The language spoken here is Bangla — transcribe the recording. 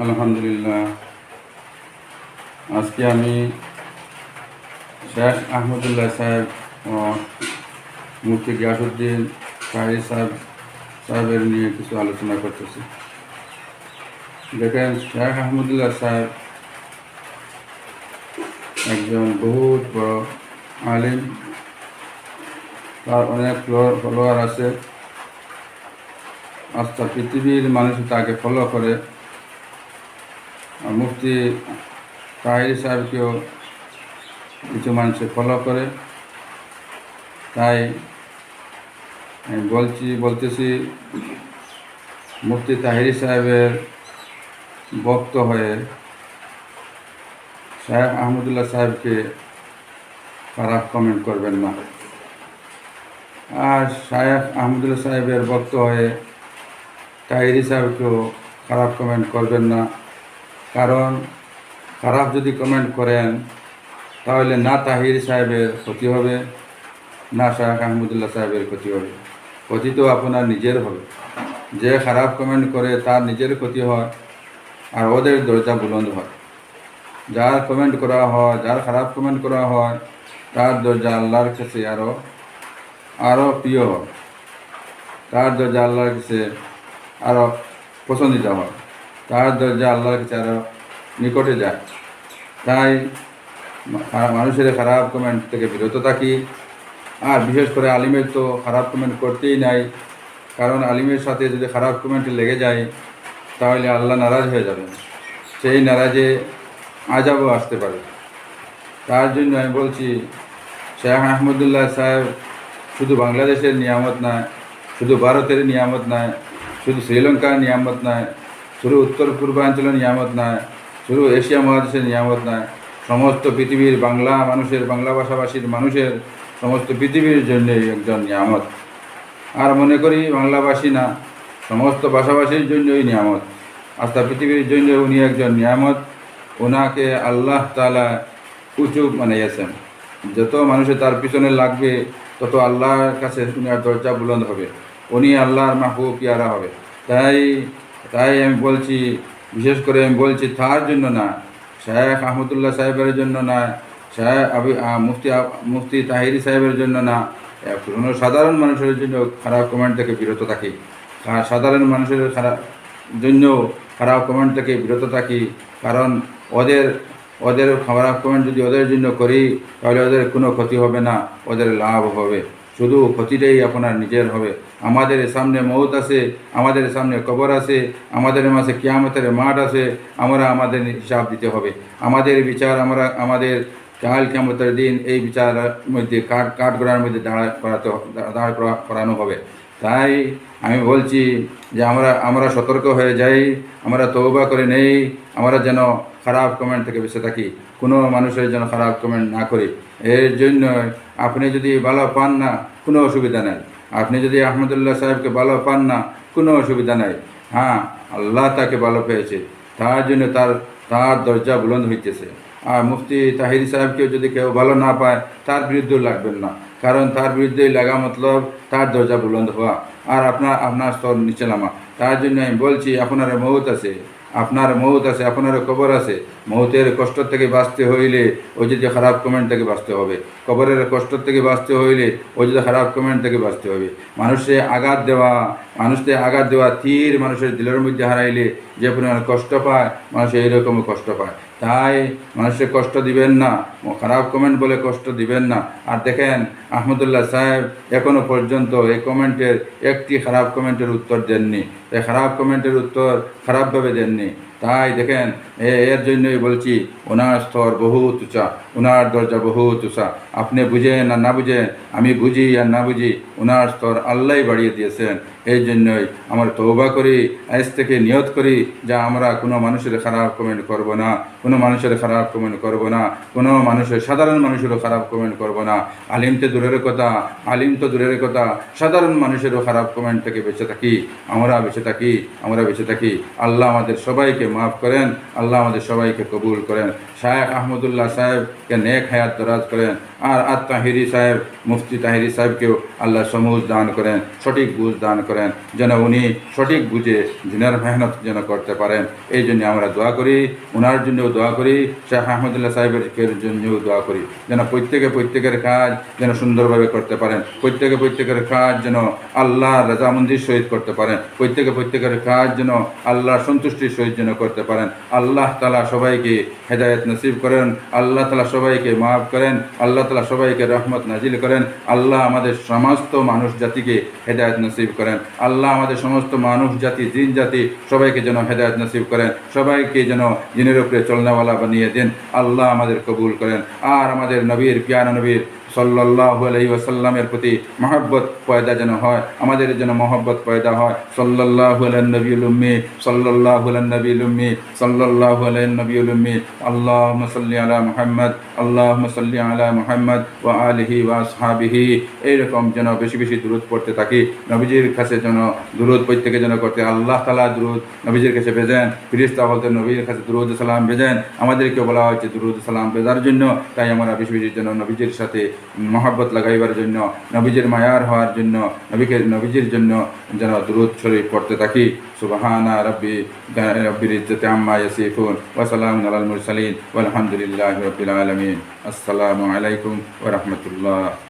আলহামদুলিল্লাহ। আজকে আমি শেখ আহমদুল্লাহ সাহেব ও মুফতি গিয়াসউদ্দিন তাহির সাহেবের নিয়ে কিছু আলোচনা করতেছি। দেখেন, শেখ আহমদুল্লাহ সাহেব একজন বহুত বড় আলিম, তার অনেক ফলোয়ার আছে। আজকাল পৃথিবীর মানুষ তাকে ফলো করে। মুফতি তাহির সাহেবকেও কিছু মানুষ ফলো করে। তাই আমি বলতেছি মুফতি তাহির সাহেবের ভক্ত হয়ে শেখ আহমদুল্লাহ সাহেবকে খারাপ কমেন্ট করবেন না, আর শেখ আহমদুল্লাহ সাহেবের ভক্ত হয়ে তাহির সাহেবকেও খারাপ কমেন্ট করবেন না। কারণ খারাপ যদি কমেন্ট করেন তাহলে না তাহির সাহেবের ক্ষতি হবে, না শেখ আহমদুল্লাহ সাহেবের ক্ষতি হবে। ক্ষতি তো আপনার নিজের হবে। যে খারাপ কমেন্ট করে তার নিজের ক্ষতি হয়, আর ওদের দরজা বুলন্দ হয়। যার কমেন্ট করা হয়, যার খারাপ কমেন্ট করা হয়, তার দরজা আল্লাহর কাছে আরও প্রিয় হয়। তার দরজা আল্লাহর কাছে আরও পছন্দিত হয়। তার দরজা আল্লাহর কাছে আরও নিকটে যায়। তাই মানুষের খারাপ কমেন্ট থেকে বিরত থাকি। আর বিশেষ করে আলিমের তো খারাপ কমেন্ট করতেই নাই, কারণ আলিমের সাথে যদি খারাপ কমেন্ট লেগে যায় তাহলে আল্লাহ নারাজ হয়ে যাবেন। সেই নারাজে আযাবও আসতে পারে। তার জন্য আমি বলছি, শেখ আহমদুল্লাহ সাহেব শুধু বাংলাদেশের নিয়ামত নয়, শুধু ভারতের নিয়ামত নয়, শুধু শ্রীলঙ্কার নিয়ামত নয়, শুধু উত্তর পূর্বাঞ্চলের নিয়ামত নয়, শুধু এশিয়া মহাদেশের নিয়ামত নয়, সমস্ত পৃথিবীর বাংলা ভাষাভাষীর মানুষের সমস্ত পৃথিবীর জন্যই একজন নিয়ামত। আর মনে করি বাংলাভাষী না, সমস্ত ভাষাভাষীর জন্যই নিয়ামত। আস্থা পৃথিবীর জন্য উনি একজন নিয়ামত। ওনাকে আল্লাহ তাআলা উঁচু বানিয়েছেন। যত মানুষের তার পিছনে লাগবে তত আল্লাহর কাছে উনার দরজা বুলন্দ হবে, উনি আল্লাহর মাহবুব পিয়ারা হবে। তাই আমি বলছি, বিশেষ করে আমি বলছি তার জন্য না, শেখ আহমদুল্লাহ সাহেবের জন্য না, মুফতি তাহির সাহেবের জন্য না, কোনো সাধারণ মানুষের জন্য খারাপ কমেন্ট থেকে বিরত থাকি। সাধারণ মানুষের জন্য খারাপ কমেন্ট থেকে বিরত থাকি। কারণ ওদের খারাপ কমেন্ট যদি ওদের জন্য করি তাহলে ওদের কোনো ক্ষতি হবে না, ওদের লাভ হবে। শুধু ক্ষতিটাই আপনার নিজের হবে। আমাদের সামনে মৌত আছে, আমাদের সামনে কবর আছে, আমাদের মাঝে কিয়ামতের মাঠ আছে। আমাদের হিসাব দিতে হবে। আমাদের বিচার আমাদের কাল কিয়ামতের দিন এই বিচারের মধ্যে কাঠগড়ার মধ্যে দাঁড় করানো হবে। তাই আমি বলছি যে আমরা সতর্ক হয়ে যাই, আমরা তওবা করে নেই, আমরা যেন খারাপ কমেন্ট থেকে বেঁচে থাকি, কোনো মানুষের যেন খারাপ কমেন্ট না করি। এর জন্য আপনি যদি ভালো পান না, কোনো অসুবিধা নেই। আপনি যদি আহমদুল্লাহ সাহেবকে ভালো পান না, কোনো অসুবিধা নাই। হ্যাঁ, আল্লাহ তাকে ভালো পেয়েছে, তার জন্য তার দরজা বুলন্দ হইতেছে। আর মুফতি তাহির সাহেবকেও যদি কেউ ভালো না পায়, তার বিরুদ্ধেও লাগবেন না। কারণ তার বিরুদ্ধে লাগা মতলব তার দরজা বুলন্দ হওয়া, আর আপনার স্তর নিচে নামা। তার জন্য আমি বলছি, আপনার মৌত আছে, আপনার কবর আছে। মৌতের কষ্ট থেকে বাঁচতে হইলে ওই যদি খারাপ কমেন্ট থেকে বাঁচতে হবে। কবরের কষ্ট থেকে বাঁচতে হইলে ওই যদি খারাপ কমেন্ট থেকে বাঁচতে হবে। মানুষকে আঘাত দেওয়া তীর মানুষের দিলের মধ্যে হারাইলে যে পরিমাণ কষ্ট পায়, মানুষ এইরকম কষ্ট পায়। তাই মানুষের কষ্ট দিবেন না, খারাপ কমেন্ট বলে কষ্ট দিবেন না। আর দেখেন, আহমদুল্লাহ সাহেব এখনো পর্যন্ত এই কমেন্টের একটি খারাপ কমেন্টের উত্তর দেননি। তাই খারাপ কমেন্টের উত্তর খারাপভাবে দেননি। তাই দেখেন, এর জন্যই বলছি, ওনার স্তর বহুত উঁচা, ওনার দরজা বহুত উঁচা। আপনি বুঝেন আর না বুঝেন, আমি বুঝি আর না বুঝি, ওনার স্তর আল্লাহ বাড়িয়ে দিয়েছেন। এই জন্যই আমরা তওবা করি, আজ থেকে নিয়ত করি যে আমরা কোনো মানুষের খারাপ কমেন্ট করব না, কোনো মানুষের খারাপ কমেন্ট করব না, কোনো সাধারণ মানুষেরও খারাপ কমেন্ট করব না। আলিম তো দূরের কথা, সাধারণ মানুষেরও খারাপ কমেন্ট থেকে বেঁচে থাকি। আমরা বেঁচে থাকি। আল্লাহ আমাদের সবাইকে মাফ করেন, আল্লাহ আমাদের সবাইকে কবুল করেন। শায়েখ আহমদুল্লাহ সাহেবকে নেক হায়াত দরাজ করেন, আর তাহিরি সাহেব, মুফতি তাহিরি সাহেবকেও আল্লাহ সমুজ দান করেন, সঠিক বুঝ দান করেন, যেন উনি সঠিক বুঝে দিনের মেহনত যেন করতে পারেন। এই জন্য আমরা দোয়া করি, ওনার জন্যও দোয়া করি, শেখ আহমদুল্লাহ সাহেবের জন্যও দোয়া করি, যেন প্রত্যেকের কাজ যেন সুন্দরভাবে করতে পারেন, প্রত্যেকের কাজ যেন আল্লাহর রাজামন্দির সহিত করতে পারেন, প্রত্যেকের কাজ যেন আল্লাহর সন্তুষ্টির সহিত যেন করতে পারেন। আল্লাহ তাআলা সবাইকে হেদায়েত নসিব করেন, আল্লাহ তাআলা সবাইকে মাফ করেন, আল্লাহ তাআলা সবাইকে রহমত নাজিল করেন। আল্লাহ আমাদের সমস্ত মানুষ জাতিকে হেদায়েত নসিব করেন, আল্লাহ আমাদের সমস্ত মানুষ জাতি, জিন জাতি সবাইকে যেন হেদায়েত নসিব করেন, সবাইকে যেন দিনের উপরে চলনেওয়ালা বানিয়ে দেন। আল্লাহ আমাদের কবুল করেন, আর আমাদের নবীর প্যারা নবীর সাল্লাল্লাহু আলাইহি ওয়াসাল্লামের প্রতি মহব্বত পয়দা যেন হয়, আমাদের যেন মহব্বত পয়দা হয়। সাল্লাল্লাহু আলাইহি নবিয়ুল উম্মি, সাল্লাল্লাহু আলাইহি নবিয়ুল উম্মি, সাল্লাল্লাহু আলাইহি নবিয়ুল উম্মি। আল্লাহুম্মা সাল্লি আলা মুহাম্মদ, আল্লাহুম্মা সাল্লি আলা মুহাম্মদ ওয়া আলিহি ওয়া আসহাবিহি। এইরকম যেন বেশি বেশি দুরূদ পড়তে থাকি, নবীজির কাছে যেন দুরূদ প্রত্যেকে যেন করতে, আল্লাহ তাআলা দুরূদ নবীজির কাছে ভেজেন, ফেরেশতা বলতে নবীর কাছে দুরূদ সালাম ভেজেন, আমাদেরকে বলা হয়েছে দুরূদ সালাম ভেজার জন্য। তাই আমরা বেশি বেশি যেন নবীজির সাথে মহব্বত লাগাইবার জন্য, নবীজির মায়ার হওয়ার জন্য, নবীজির জন্য যেন দুরূদ শরীফ পড়তে থাকি। সুবহানা রাব্বিল ইজ্জাতি আম্মা ইয়াসিফুন ওয়া সালামুন আলাল মুরসালিন ওয়াল হামদুলিল্লাহি রাব্বিল আলামিন। আসসালামু আলাইকুম ওয়া রাহমাতুল্লাহ।